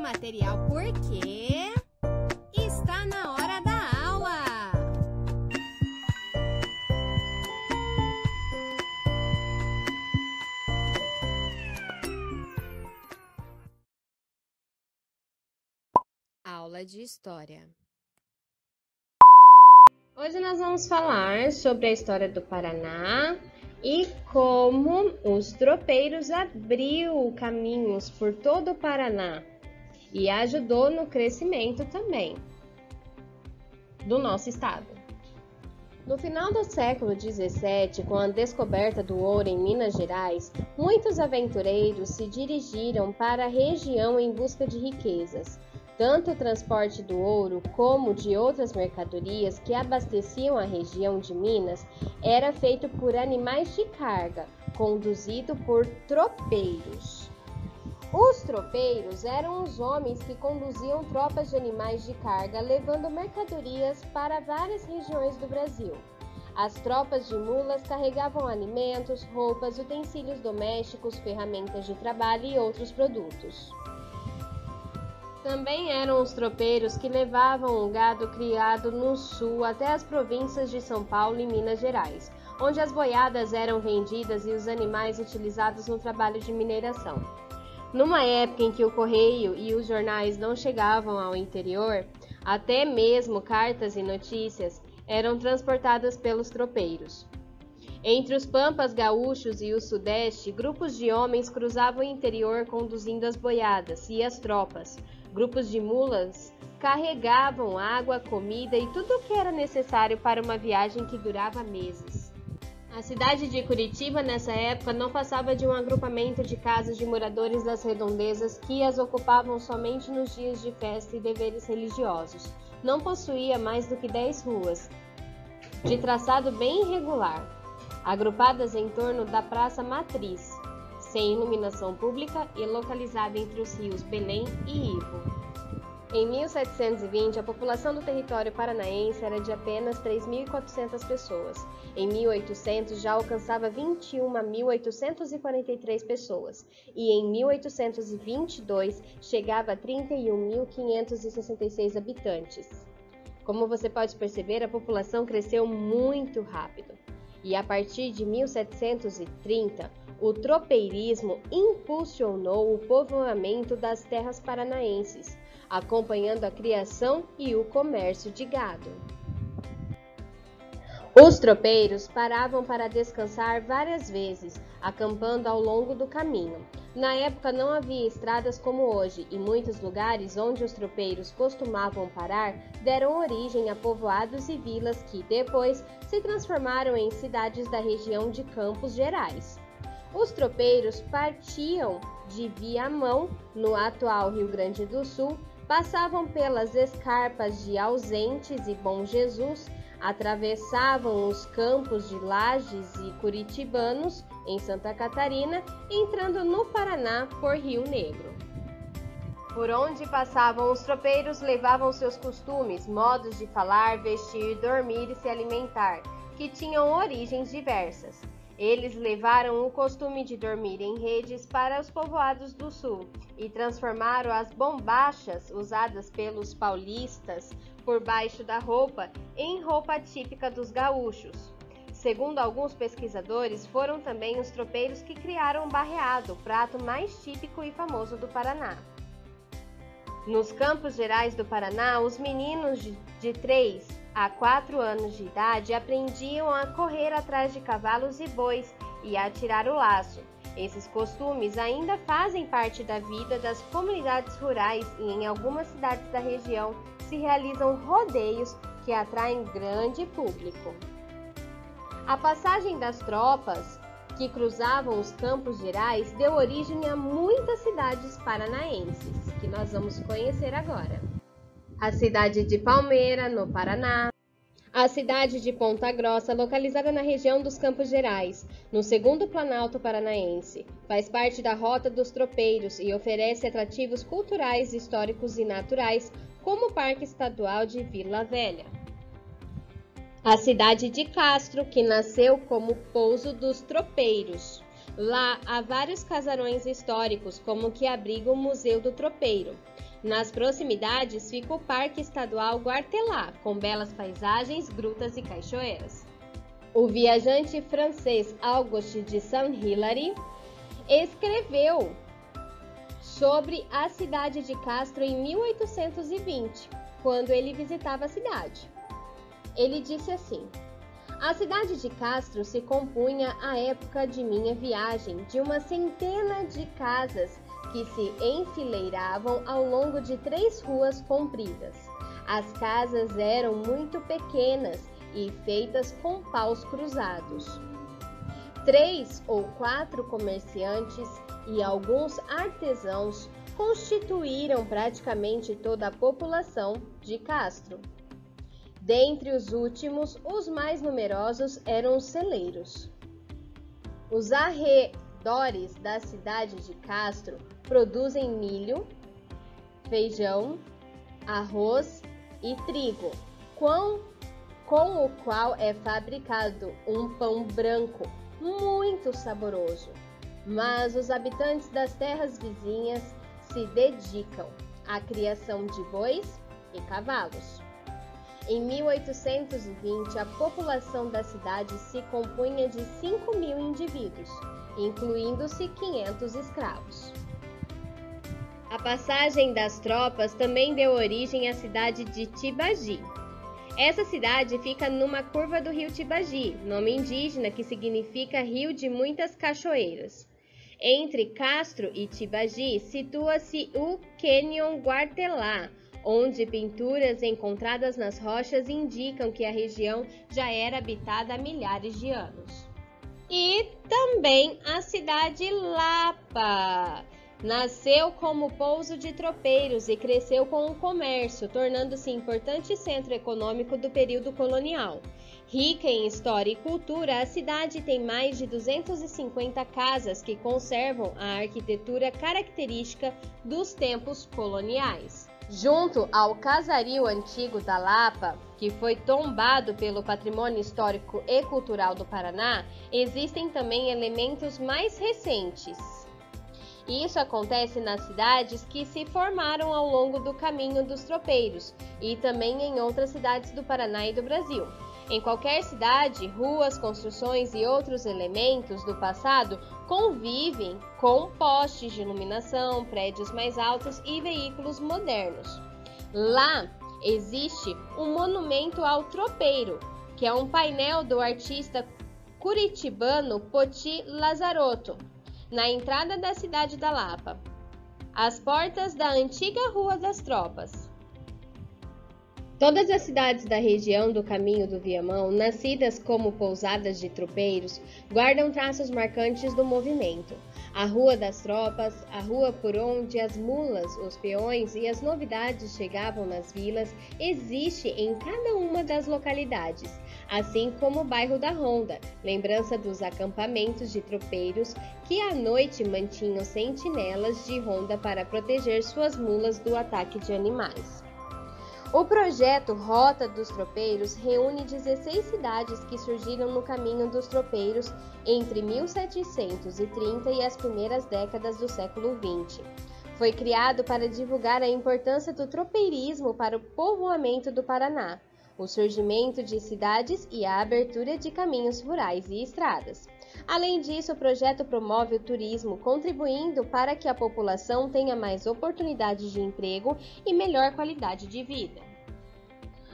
material porque está na hora da aula. Aula de História. Hoje nós vamos falar sobre a história do Paraná e como os tropeiros abriu caminhos por todo o Paraná e ajudou no crescimento também do nosso estado. No final do século XVII, com a descoberta do ouro em Minas Gerais, muitos aventureiros se dirigiram para a região em busca de riquezas. Tanto o transporte do ouro como de outras mercadorias que abasteciam a região de Minas era feito por animais de carga, conduzido por tropeiros. Os tropeiros eram os homens que conduziam tropas de animais de carga, levando mercadorias para várias regiões do Brasil. As tropas de mulas carregavam alimentos, roupas, utensílios domésticos, ferramentas de trabalho e outros produtos. Também eram os tropeiros que levavam o gado criado no sul até as províncias de São Paulo e Minas Gerais, onde as boiadas eram vendidas e os animais utilizados no trabalho de mineração. Numa época em que o correio e os jornais não chegavam ao interior, até mesmo cartas e notícias eram transportadas pelos tropeiros. Entre os pampas gaúchos e o sudeste, grupos de homens cruzavam o interior conduzindo as boiadas e as tropas. Grupos de mulas carregavam água, comida e tudo o que era necessário para uma viagem que durava meses. A cidade de Curitiba, nessa época, não passava de um agrupamento de casas de moradores das redondezas que as ocupavam somente nos dias de festa e deveres religiosos. Não possuía mais do que 10 ruas, de traçado bem irregular, agrupadas em torno da Praça Matriz, sem iluminação pública e localizada entre os rios Belém e Ivo. Em 1720, a população do território paranaense era de apenas 3.400 pessoas. Em 1800, já alcançava 21.843 pessoas. E em 1822, chegava a 31.566 habitantes. Como você pode perceber, a população cresceu muito rápido. E a partir de 1730, o tropeirismo impulsionou o povoamento das terras paranaenses, acompanhando a criação e o comércio de gado. Os tropeiros paravam para descansar várias vezes, acampando ao longo do caminho. Na época não havia estradas como hoje, e muitos lugares onde os tropeiros costumavam parar deram origem a povoados e vilas que, depois, se transformaram em cidades da região de Campos Gerais. Os tropeiros partiam de Viamão, no atual Rio Grande do Sul, passavam pelas escarpas de Ausentes e Bom Jesus, atravessavam os campos de Lages e Curitibanos, em Santa Catarina, entrando no Paraná por Rio Negro. Por onde passavam os tropeiros levavam seus costumes, modos de falar, vestir, dormir e se alimentar, que tinham origens diversas. Eles levaram o costume de dormir em redes para os povoados do sul e transformaram as bombachas usadas pelos paulistas por baixo da roupa em roupa típica dos gaúchos. Segundo alguns pesquisadores, foram também os tropeiros que criaram o barreado, o prato mais típico e famoso do Paraná. Nos Campos Gerais do Paraná, os meninos de 3 a 4 anos de idade aprendiam a correr atrás de cavalos e bois e a tirar o laço. Esses costumes ainda fazem parte da vida das comunidades rurais e em algumas cidades da região se realizam rodeios que atraem grande público. A passagem das tropas que cruzavam os Campos Gerais deu origem a muitas cidades paranaenses, que nós vamos conhecer agora. A cidade de Palmeira, no Paraná. A cidade de Ponta Grossa, localizada na região dos Campos Gerais, no segundo Planalto Paranaense. Faz parte da Rota dos Tropeiros e oferece atrativos culturais, históricos e naturais, como o Parque Estadual de Vila Velha. A cidade de Castro, que nasceu como pouso dos tropeiros. Lá há vários casarões históricos, como o que abriga o Museu do Tropeiro. Nas proximidades fica o Parque Estadual Guartelá, com belas paisagens, grutas e cachoeiras. O viajante francês Auguste de Saint-Hilaire escreveu sobre a cidade de Castro em 1820, quando ele visitava a cidade. Ele disse assim: a cidade de Castro se compunha à época de minha viagem de uma centena de casas que se enfileiravam ao longo de 3 ruas compridas. As casas eram muito pequenas e feitas com paus cruzados. 3 ou 4 comerciantes e alguns artesãos constituíram praticamente toda a população de Castro. Dentre os últimos, os mais numerosos eram os celeiros. Os arredores da cidade de Castro produzem milho, feijão, arroz e trigo, com o qual é fabricado um pão branco muito saboroso. Mas os habitantes das terras vizinhas se dedicam à criação de bois e cavalos. Em 1820, a população da cidade se compunha de 5.000 indivíduos, incluindo-se 500 escravos. A passagem das tropas também deu origem à cidade de Tibagi. Essa cidade fica numa curva do rio Tibagi, nome indígena que significa rio de muitas cachoeiras. Entre Castro e Tibagi situa-se o Cânion Guartelá, onde pinturas encontradas nas rochas indicam que a região já era habitada há milhares de anos. E também a cidade Lapa. Nasceu como pouso de tropeiros e cresceu com o comércio, tornando-se importante centro econômico do período colonial. Rica em história e cultura, a cidade tem mais de 250 casas que conservam a arquitetura característica dos tempos coloniais. Junto ao casario antigo da Lapa, que foi tombado pelo Patrimônio Histórico e Cultural do Paraná, existem também elementos mais recentes. Isso acontece nas cidades que se formaram ao longo do caminho dos tropeiros e também em outras cidades do Paraná e do Brasil. Em qualquer cidade, ruas, construções e outros elementos do passado convivem com postes de iluminação, prédios mais altos e veículos modernos. Lá existe um monumento ao tropeiro, que é um painel do artista curitibano Poti Lazarotto, na entrada da cidade da Lapa, às portas da antiga Rua das Tropas. Todas as cidades da região do Caminho do Viamão, nascidas como pousadas de tropeiros, guardam traços marcantes do movimento. A Rua das Tropas, a rua por onde as mulas, os peões e as novidades chegavam nas vilas, existe em cada uma das localidades, assim como o bairro da Ronda, lembrança dos acampamentos de tropeiros que à noite mantinham sentinelas de ronda para proteger suas mulas do ataque de animais. O projeto Rota dos Tropeiros reúne 16 cidades que surgiram no caminho dos tropeiros entre 1730 e as primeiras décadas do século XX. Foi criado para divulgar a importância do tropeirismo para o povoamento do Paraná, o surgimento de cidades e a abertura de caminhos rurais e estradas. Além disso, o projeto promove o turismo, contribuindo para que a população tenha mais oportunidades de emprego e melhor qualidade de vida.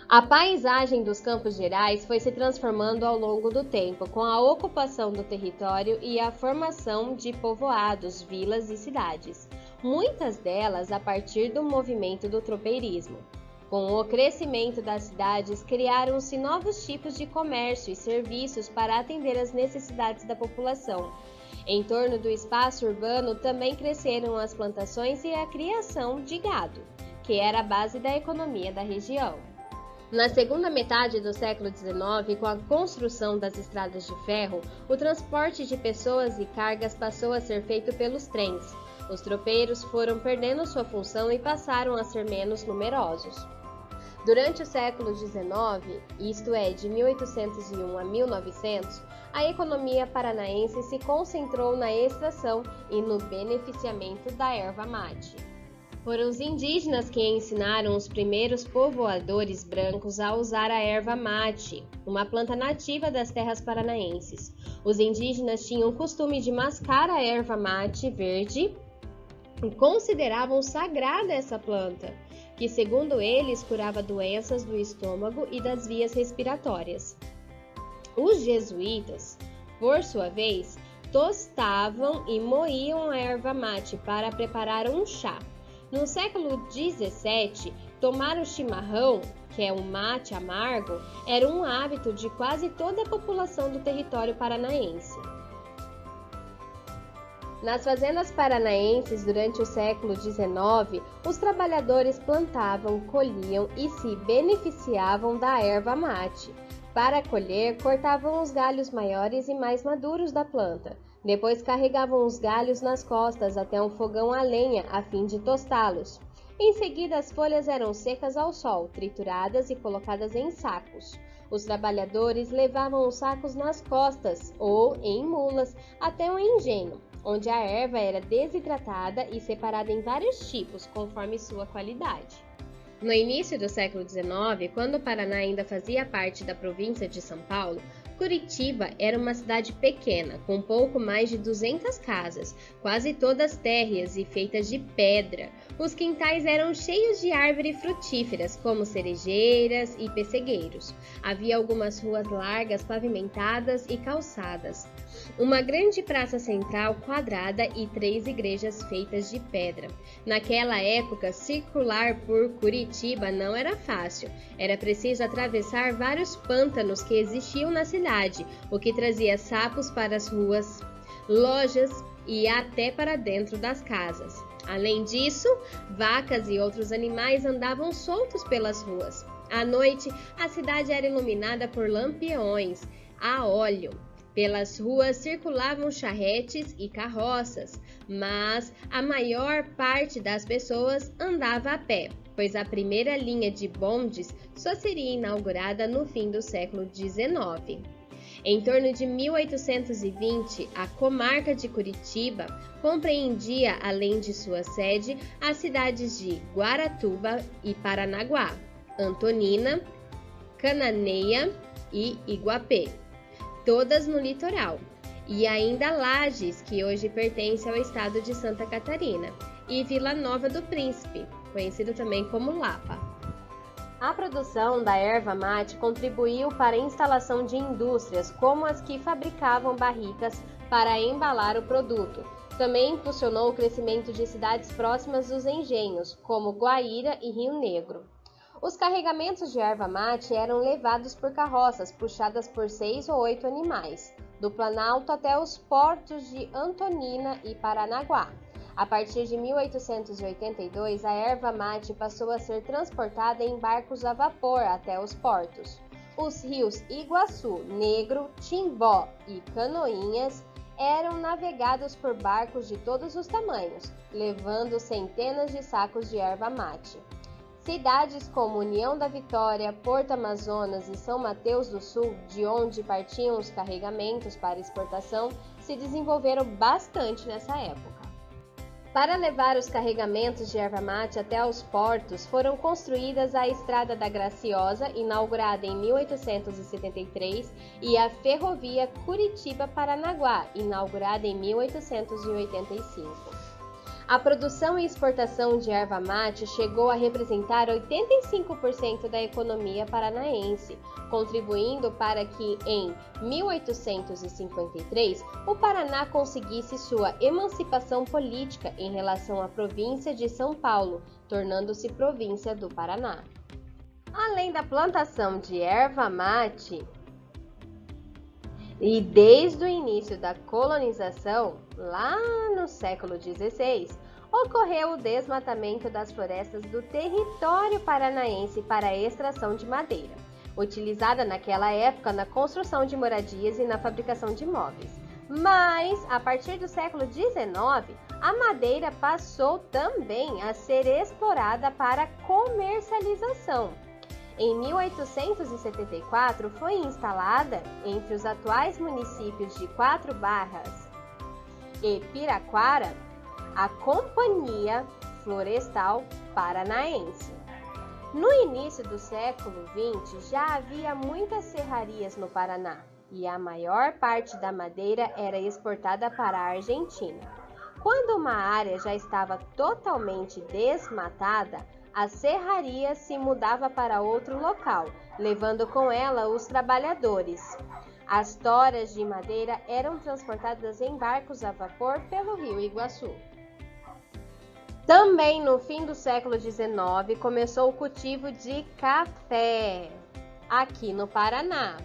A paisagem dos Campos Gerais foi se transformando ao longo do tempo, com a ocupação do território e a formação de povoados, vilas e cidades, muitas delas a partir do movimento do tropeirismo. Com o crescimento das cidades, criaram-se novos tipos de comércio e serviços para atender às necessidades da população. Em torno do espaço urbano também cresceram as plantações e a criação de gado, que era a base da economia da região. Na segunda metade do século XIX, com a construção das estradas de ferro, o transporte de pessoas e cargas passou a ser feito pelos trens. Os tropeiros foram perdendo sua função e passaram a ser menos numerosos. Durante o século XIX, isto é, de 1801 a 1900, a economia paranaense se concentrou na extração e no beneficiamento da erva mate. Foram os indígenas que ensinaram os primeiros povoadores brancos a usar a erva mate, uma planta nativa das terras paranaenses. Os indígenas tinham o costume de mascar a erva mate verde e consideravam sagrada essa planta, que, segundo eles, curava doenças do estômago e das vias respiratórias. Os jesuítas, por sua vez, tostavam e moíam a erva mate para preparar um chá. No século XVII, tomar o chimarrão, que é um mate amargo, era um hábito de quase toda a população do território paranaense. Nas fazendas paranaenses, durante o século XIX, os trabalhadores plantavam, colhiam e se beneficiavam da erva mate. Para colher, cortavam os galhos maiores e mais maduros da planta. Depois carregavam os galhos nas costas até um fogão a lenha a fim de tostá-los. Em seguida, as folhas eram secas ao sol, trituradas e colocadas em sacos. Os trabalhadores levavam os sacos nas costas ou em mulas até um engenho, onde a erva era desidratada e separada em vários tipos, conforme sua qualidade. No início do século XIX, quando o Paraná ainda fazia parte da província de São Paulo, Curitiba era uma cidade pequena, com pouco mais de 200 casas, quase todas térreas e feitas de pedra. Os quintais eram cheios de árvores frutíferas, como cerejeiras e pessegueiros. Havia algumas ruas largas, pavimentadas e calçadas. Uma grande praça central quadrada e 3 igrejas feitas de pedra. Naquela época, circular por Curitiba não era fácil. Era preciso atravessar vários pântanos que existiam na cidade, o que trazia sapos para as ruas, lojas e até para dentro das casas. Além disso, vacas e outros animais andavam soltos pelas ruas. À noite, a cidade era iluminada por lampiões a óleo. Pelas ruas circulavam charretes e carroças, mas a maior parte das pessoas andava a pé, pois a primeira linha de bondes só seria inaugurada no fim do século XIX. Em torno de 1820, a comarca de Curitiba compreendia, além de sua sede, as cidades de Guaratuba e Paranaguá, Antonina, Cananéia e Iguapé, todas no litoral, e ainda Lages, que hoje pertence ao estado de Santa Catarina, e Vila Nova do Príncipe, conhecido também como Lapa. A produção da erva mate contribuiu para a instalação de indústrias como as que fabricavam barricas para embalar o produto. Também impulsionou o crescimento de cidades próximas dos engenhos, como Guaíra e Rio Negro. Os carregamentos de erva mate eram levados por carroças puxadas por 6 ou 8 animais, do Planalto até os portos de Antonina e Paranaguá. A partir de 1882, a erva mate passou a ser transportada em barcos a vapor até os portos. Os rios Iguaçu, Negro, Timbó e Canoinhas eram navegados por barcos de todos os tamanhos, levando centenas de sacos de erva mate. Cidades como União da Vitória, Porto Amazonas e São Mateus do Sul, de onde partiam os carregamentos para exportação, se desenvolveram bastante nessa época. Para levar os carregamentos de erva mate até os portos, foram construídas a Estrada da Graciosa, inaugurada em 1873, e a Ferrovia Curitiba-Paranaguá, inaugurada em 1885. A produção e exportação de erva mate chegou a representar 85% da economia paranaense, contribuindo para que, em 1853, o Paraná conseguisse sua emancipação política em relação à província de São Paulo, tornando-se província do Paraná. Além da plantação de erva mate, e desde o início da colonização, lá no século XVI, ocorreu o desmatamento das florestas do território paranaense para a extração de madeira, utilizada naquela época na construção de moradias e na fabricação de móveis. Mas, a partir do século XIX, a madeira passou também a ser explorada para comercialização. Em 1874, foi instalada entre os atuais municípios de Quatro Barras e Piraquara a Companhia Florestal Paranaense. No início do século XX, já havia muitas serrarias no Paraná e a maior parte da madeira era exportada para a Argentina. Quando uma área já estava totalmente desmatada, a serraria se mudava para outro local, levando com ela os trabalhadores. As toras de madeira eram transportadas em barcos a vapor pelo rio Iguaçu. Também no fim do século XIX começou o cultivo de café aqui no Paraná.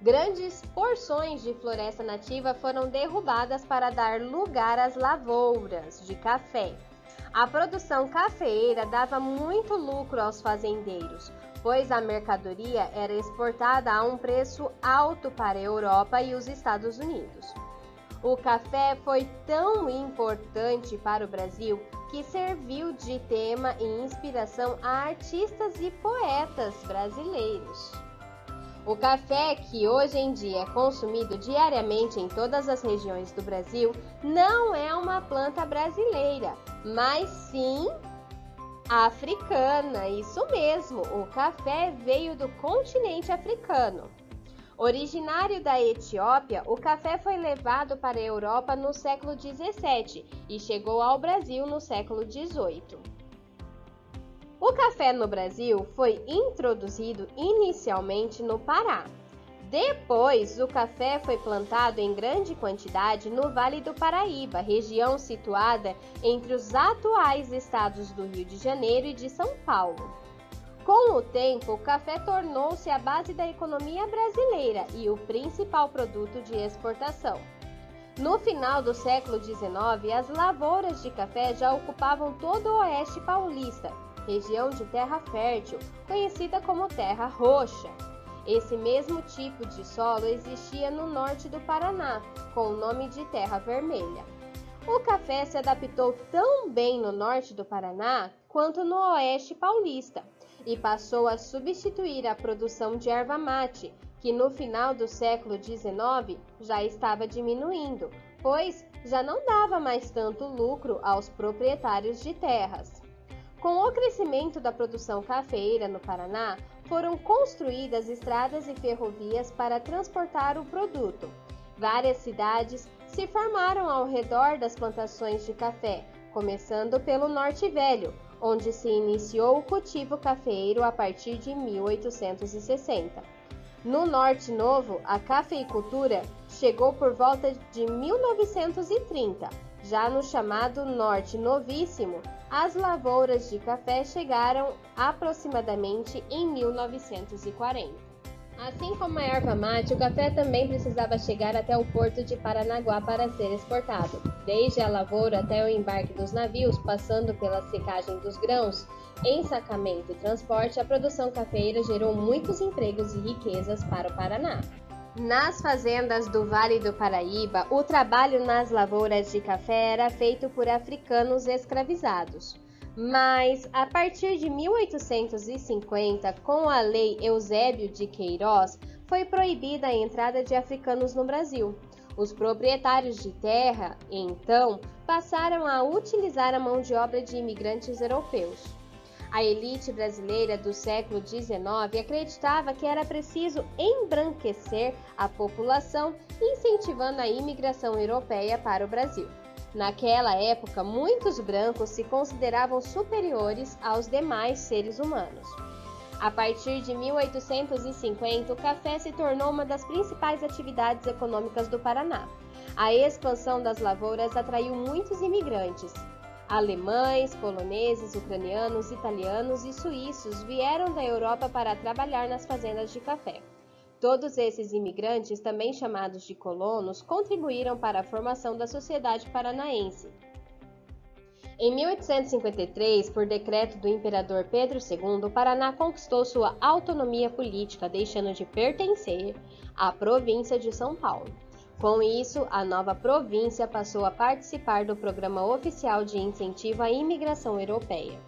Grandes porções de floresta nativa foram derrubadas para dar lugar às lavouras de café. A produção cafeeira dava muito lucro aos fazendeiros, pois a mercadoria era exportada a um preço alto para a Europa e os Estados Unidos. O café foi tão importante para o Brasil que serviu de tema e inspiração a artistas e poetas brasileiros. O café, que hoje em dia é consumido diariamente em todas as regiões do Brasil, não é uma planta brasileira, mas sim africana. Isso mesmo, o café veio do continente africano. Originário da Etiópia, o café foi levado para a Europa no século XVII e chegou ao Brasil no século XVIII. O café no Brasil foi introduzido inicialmente no Pará. Depois, o café foi plantado em grande quantidade no Vale do Paraíba, região situada entre os atuais estados do Rio de Janeiro e de São Paulo. Com o tempo, o café tornou-se a base da economia brasileira e o principal produto de exportação. No final do século XIX, as lavouras de café já ocupavam todo o oeste paulista, região de terra fértil, conhecida como terra roxa. Esse mesmo tipo de solo existia no norte do Paraná, com o nome de terra vermelha. O café se adaptou tão bem no norte do Paraná quanto no oeste paulista, e passou a substituir a produção de erva mate, que no final do século XIX já estava diminuindo, pois já não dava mais tanto lucro aos proprietários de terras. Com o crescimento da produção cafeeira no Paraná, foram construídas estradas e ferrovias para transportar o produto. Várias cidades se formaram ao redor das plantações de café, começando pelo Norte Velho, onde se iniciou o cultivo cafeeiro a partir de 1860. No Norte Novo, a cafeicultura chegou por volta de 1930. Já no chamado Norte Novíssimo, as lavouras de café chegaram aproximadamente em 1940. Assim como a erva mate, o café também precisava chegar até o porto de Paranaguá para ser exportado. Desde a lavoura até o embarque dos navios, passando pela secagem dos grãos, ensacamento e transporte, a produção cafeeira gerou muitos empregos e riquezas para o Paraná. Nas fazendas do Vale do Paraíba, o trabalho nas lavouras de café era feito por africanos escravizados. Mas, a partir de 1850, com a Lei Eusébio de Queiroz, foi proibida a entrada de africanos no Brasil. Os proprietários de terra, então, passaram a utilizar a mão de obra de imigrantes europeus. A elite brasileira do século XIX acreditava que era preciso embranquecer a população, incentivando a imigração europeia para o Brasil. Naquela época, muitos brancos se consideravam superiores aos demais seres humanos. A partir de 1850, o café se tornou uma das principais atividades econômicas do Paraná. A expansão das lavouras atraiu muitos imigrantes. Alemães, poloneses, ucranianos, italianos e suíços vieram da Europa para trabalhar nas fazendas de café. Todos esses imigrantes, também chamados de colonos, contribuíram para a formação da sociedade paranaense. Em 1853, por decreto do imperador Pedro II, o Paraná conquistou sua autonomia política, deixando de pertencer à província de São Paulo. Com isso, a nova província passou a participar do Programa Oficial de Incentivo à Imigração Europeia.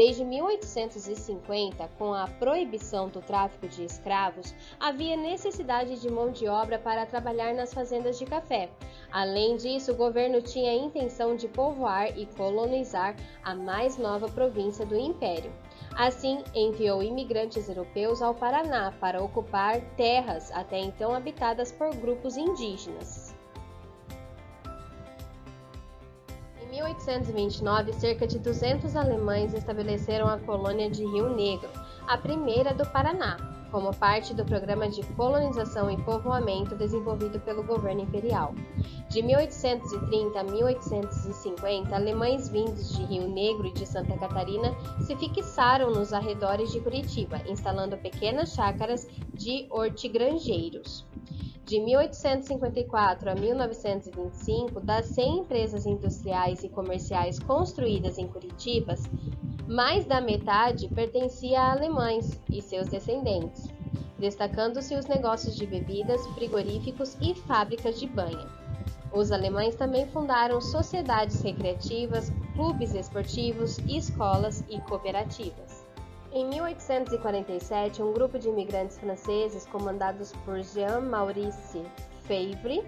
Desde 1850, com a proibição do tráfico de escravos, havia necessidade de mão de obra para trabalhar nas fazendas de café. Além disso, o governo tinha a intenção de povoar e colonizar a mais nova província do Império. Assim, enviou imigrantes europeus ao Paraná para ocupar terras até então habitadas por grupos indígenas. Em 1829, cerca de 200 alemães estabeleceram a colônia de Rio Negro, a primeira do Paraná, como parte do programa de colonização e povoamento desenvolvido pelo governo imperial. De 1830 a 1850, alemães vindos de Rio Negro e de Santa Catarina se fixaram nos arredores de Curitiba, instalando pequenas chácaras de hortigranjeiros. De 1854 a 1925, das 100 empresas industriais e comerciais construídas em Curitiba, mais da metade pertencia a alemães e seus descendentes, destacando-se os negócios de bebidas, frigoríficos e fábricas de banha. Os alemães também fundaram sociedades recreativas, clubes esportivos, escolas e cooperativas. Em 1847, um grupo de imigrantes franceses, comandados por Jean-Maurice Favre,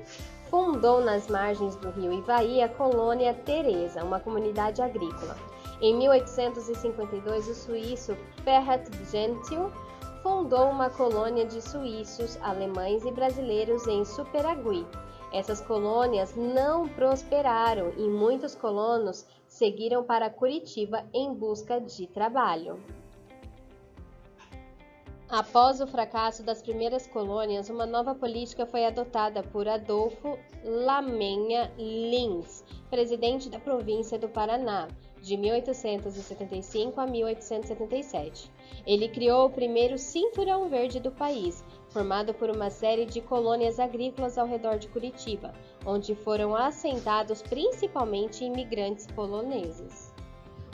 fundou nas margens do rio Ivaí a colônia Teresa, uma comunidade agrícola. Em 1852, o suíço Ferhat Gentil fundou uma colônia de suíços, alemães e brasileiros em Superagui. Essas colônias não prosperaram e muitos colonos seguiram para Curitiba em busca de trabalho. Após o fracasso das primeiras colônias, uma nova política foi adotada por Adolfo Lamenha Lins, presidente da província do Paraná, de 1875 a 1877. Ele criou o primeiro Cinturão Verde do país, formado por uma série de colônias agrícolas ao redor de Curitiba, onde foram assentados principalmente imigrantes poloneses.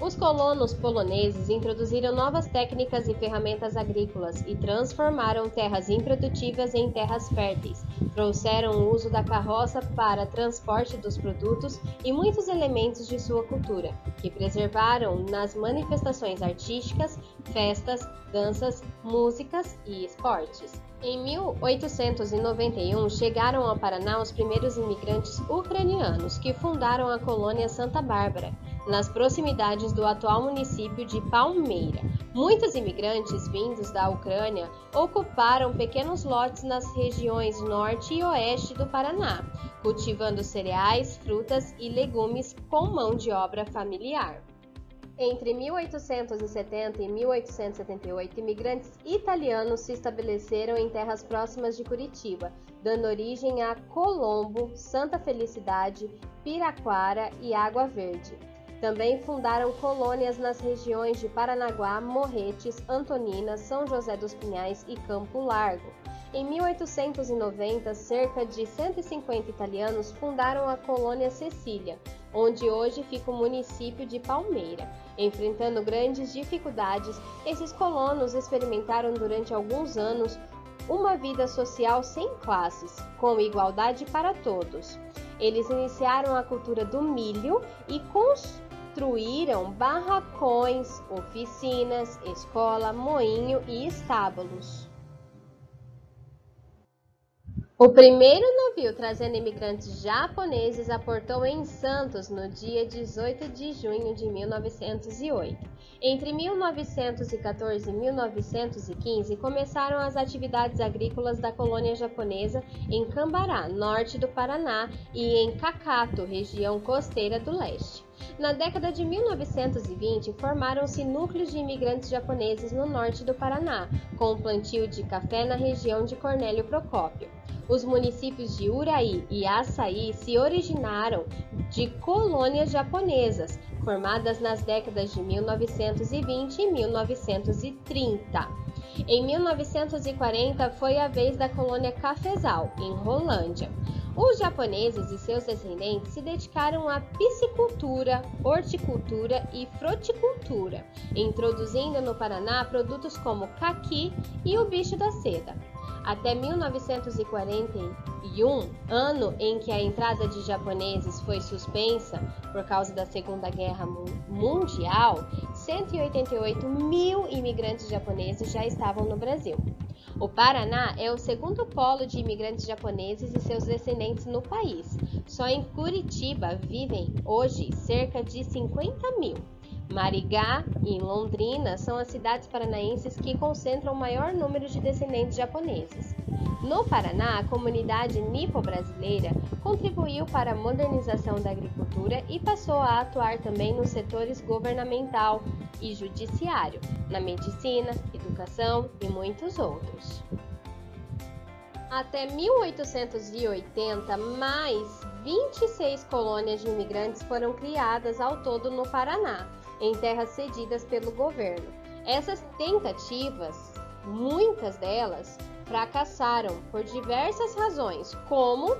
Os colonos poloneses introduziram novas técnicas e ferramentas agrícolas e transformaram terras improdutivas em terras férteis, trouxeram o uso da carroça para transporte dos produtos e muitos elementos de sua cultura, que preservaram nas manifestações artísticas, festas, danças, músicas e esportes. Em 1891, chegaram ao Paraná os primeiros imigrantes ucranianos, que fundaram a colônia Santa Bárbara, nas proximidades do atual município de Palmeira. Muitos imigrantes vindos da Ucrânia ocuparam pequenos lotes nas regiões norte e oeste do Paraná, cultivando cereais, frutas e legumes com mão de obra familiar. Entre 1870 e 1878, imigrantes italianos se estabeleceram em terras próximas de Curitiba, dando origem a Colombo, Santa Felicidade, Piraquara e Água Verde. Também fundaram colônias nas regiões de Paranaguá, Morretes, Antonina, São José dos Pinhais e Campo Largo. Em 1890, cerca de 150 italianos fundaram a colônia Cecília, onde hoje fica o município de Palmeira. Enfrentando grandes dificuldades, esses colonos experimentaram durante alguns anos uma vida social sem classes, com igualdade para todos. Eles iniciaram a cultura do milho e construíram barracões, oficinas, escola, moinho e estábulos. O primeiro navio trazendo imigrantes japoneses aportou em Santos no dia 18 de junho de 1908. Entre 1914 e 1915 começaram as atividades agrícolas da colônia japonesa em Cambará, norte do Paraná, e em Cacato, região costeira do leste. Na década de 1920, formaram-se núcleos de imigrantes japoneses no norte do Paraná, com o plantio de café na região de Cornélio Procópio. Os municípios de Uraí e Açaí se originaram de colônias japonesas, formadas nas décadas de 1920 e 1930. Em 1940, foi a vez da colônia Cafezal, em Rolândia. Os japoneses e seus descendentes se dedicaram à piscicultura, horticultura e fruticultura, introduzindo no Paraná produtos como caqui e o bicho da seda. Até 1941, ano em que a entrada de japoneses foi suspensa por causa da Segunda Guerra Mundial, 188 mil imigrantes japoneses já estavam no Brasil. O Paraná é o segundo polo de imigrantes japoneses e seus descendentes no país. Só em Curitiba vivem hoje cerca de 50 mil. Maringá e Londrina são as cidades paranaenses que concentram o maior número de descendentes japoneses. No Paraná, a comunidade nipo-brasileira contribuiu para a modernização da agricultura e passou a atuar também nos setores governamental e judiciário, na medicina, educação e muitos outros. Até 1880, mais 26 colônias de imigrantes foram criadas ao todo no Paraná, em terras cedidas pelo governo. Essas tentativas, muitas delas, fracassaram por diversas razões, como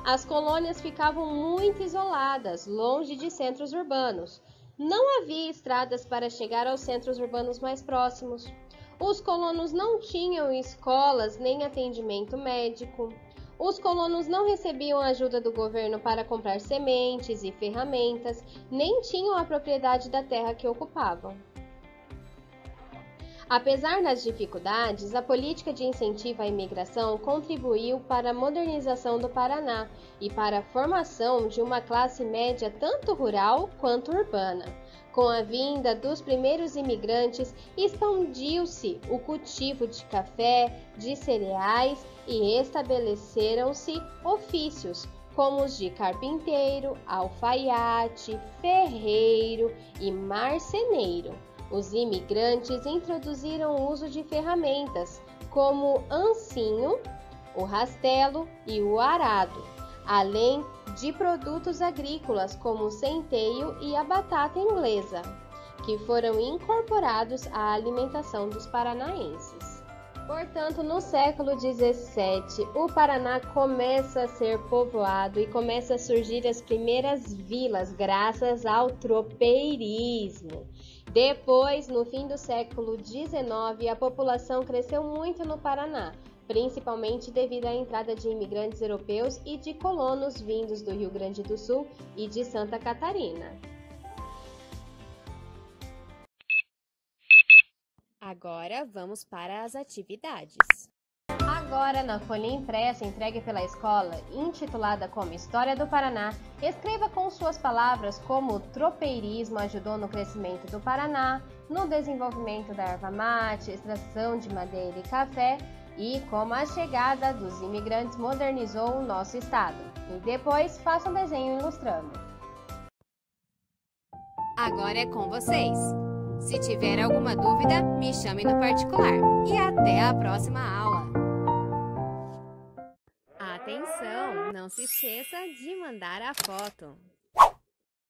as colônias ficavam muito isoladas, longe de centros urbanos. Não havia estradas para chegar aos centros urbanos mais próximos. Os colonos não tinham escolas nem atendimento médico. Os colonos não recebiam ajuda do governo para comprar sementes e ferramentas, nem tinham a propriedade da terra que ocupavam. Apesar das dificuldades, a política de incentivo à imigração contribuiu para a modernização do Paraná e para a formação de uma classe média tanto rural quanto urbana. Com a vinda dos primeiros imigrantes, expandiu-se o cultivo de café, de cereais e estabeleceram-se ofícios como os de carpinteiro, alfaiate, ferreiro e marceneiro. Os imigrantes introduziram o uso de ferramentas como o ancinho, o rastelo e o arado, além de produtos agrícolas como o centeio e a batata inglesa, que foram incorporados à alimentação dos paranaenses. Portanto, no século XVII, o Paraná começa a ser povoado e começa a surgir as primeiras vilas graças ao tropeirismo. Depois, no fim do século XIX, a população cresceu muito no Paraná, principalmente devido à entrada de imigrantes europeus e de colonos vindos do Rio Grande do Sul e de Santa Catarina. Agora vamos para as atividades. Agora, na folha impressa entregue pela escola, intitulada como História do Paraná, escreva com suas palavras como o tropeirismo ajudou no crescimento do Paraná, no desenvolvimento da erva mate, extração de madeira e café, e como a chegada dos imigrantes modernizou o nosso estado. E depois, faça um desenho ilustrando. Agora é com vocês. Se tiver alguma dúvida, me chame no particular. E até a próxima aula. Atenção, não se esqueça de mandar a foto.